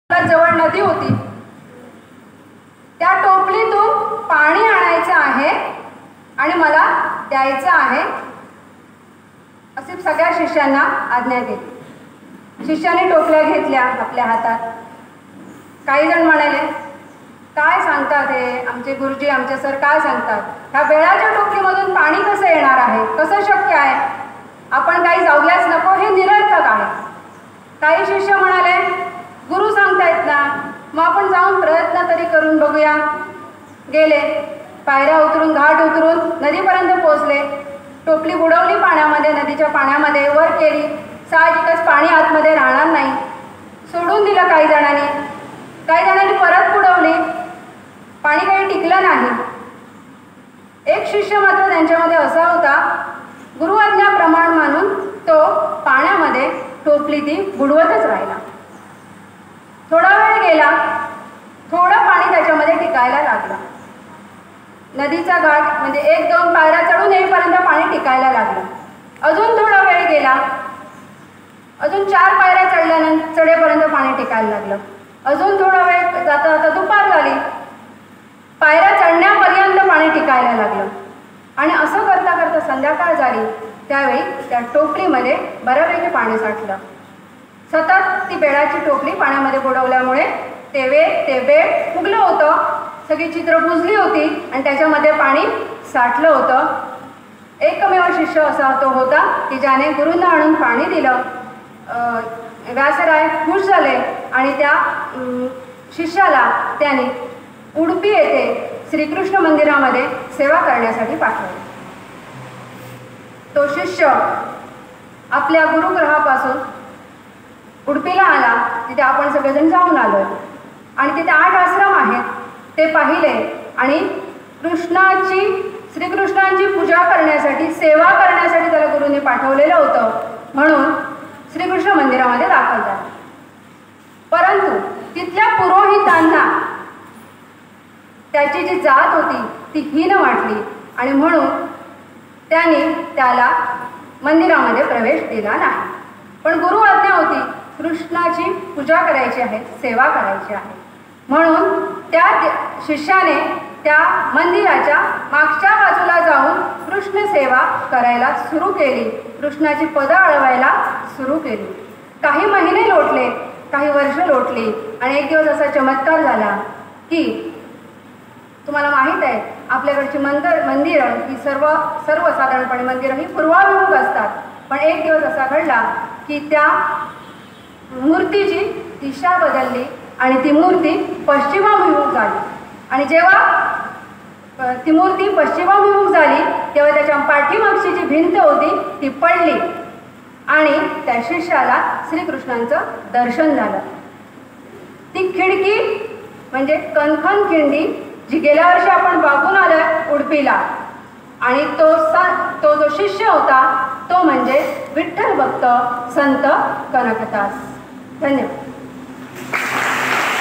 जवळ नदी होती। त्या टोपलीतून पाणी आणायचं आहे आणि मला द्यायचं आहे असे सगळ्या शिष्यांना आज्ञा दिली। शिष्याने टोपल्या घेतल्या आपल्या हातात। काही जण म्हणाले, काय सांगतात हे आमचे गुरुजी, आमचे सर काय सांगतात? ह्या बेळाच्या टोपलीमधून पाणी कसं येणार आहे? कसं शक्य आहे? आपण काही जाऊयाच नको, हे निरर्थक आहे। काही शिष्य म्हणाले, गुरु सांगतायत ना, मग आपण जाऊन प्रयत्न तरी करून बघूया। गेले, पायऱ्या उतरून घाट उतरून नदीपर्यंत पोहोचले। टोपली बुडवली पाण्यामध्ये, नदीच्या पाण्यामध्ये वर केली। साहजिकच पाणी आतमध्ये राहणार नाही, सोडून दिलं काही जणांनी। काही जणांनी परत बुडवली, पाणी काही टिकलं नाही। एक शिष्य मात्र त्यांच्यामध्ये असा होता, गुरु आज्ञा प्रमाण मानून तो पाण्यामध्ये टोपली ती बुडवतच राहिला। थोडा वेळ गेला, थोडं पाणी त्याच्यामध्ये टिकायला लागलं। नदीचा घाट म्हणजे 1-2 पायऱ्या चढून येईपर्यंत पाणी टिकायला लागलं। अजून थोडा वेळ गेला, अजून 4 पायऱ्या चढेपर्यंत पाणी टिकायला लागलं। अजून थोडा वेळ जाता जाता दुपार झाली, पायऱ्या चढण्यापर्यंत पाणी टिकायला लागलं। आणि असं करता करता संध्याकाळ झाली। त्यावेळी त्या टोपलीमध्ये बऱ्यापैकी पाणी साठलं। सतत ती बेळाची टोपली पाण्यामध्ये बुडवल्यामुळे ते बेळ फुगलं होतं, सगळी चित्र बुजली होती आणि त्याच्यामध्ये पाणी साठलं होतं। एकमेव शिष्य असा तो होता की ज्याने गुरूंना आणून पाणी दिलं। व्यासराय खुश झाले आणि त्या शिष्याला त्याने उडुपी येथे श्रीकृष्ण मंदिरामध्ये सेवा करण्यासाठी पाठवले। तो शिष्य आपल्या गुरुग्रहापासून उडुपीला आला। तिथे आपण सगळेजण जाऊन आलो आणि तिथे 8 आश्रम आहेत, ते पाहिले आणि श्रीकृष्णांची पूजा करण्यासाठी, सेवा करण्यासाठी त्याला गुरुंनी पाठवलेलं होतं, म्हणून श्रीकृष्ण मंदिरामध्ये दाखल झाला। परंतु तिथल्या पुरोहितांना त्याची जी जात होती ती हीन वाटली आणि म्हणून त्यांनी त्याला मंदिरामध्ये प्रवेश दिला नाही। पण गुरु आज्ञा होती, कृष्णाची पूजा करायची आहे, सेवा करायची आहे, म्हणून त्या शिष्याने त्या मंदिराच्या मागच्या बाजूला जाऊन कृष्ण सेवा करायला सुरू केली। कृष्णाची पदं आळवायला सुरू केली। काही महिने लोटले, काही वर्ष लोटली आणि एक दिवस असा चमत्कार झाला की तुम्हाला माहीत आहे आपल्याकडची मंदिरं ही सर्वसाधारणपणे मंदिरं ही पूर्वाभिमुख असतात। पण एक दिवस असा घडला की त्या मूर्तीची दिशा बदलली आणि ती मूर्ती पश्चिमाभिमुख झाली। आणि जेव्हा ती मूर्ती पश्चिमाभिमुख झाली तेव्हा त्याच्या पाठीमागची जी भिंत होती ती पडली आणि त्या शिष्याला श्रीकृष्णांचं दर्शन झालं। ती खिडकी म्हणजे कणखन खिंडी जी गेल्या वर्षी आपण बघून आलोय उडुपीला, आणि तो जो शिष्य होता तो म्हणजे विठ्ठल भक्त संत कनकदास। धन्यवाद।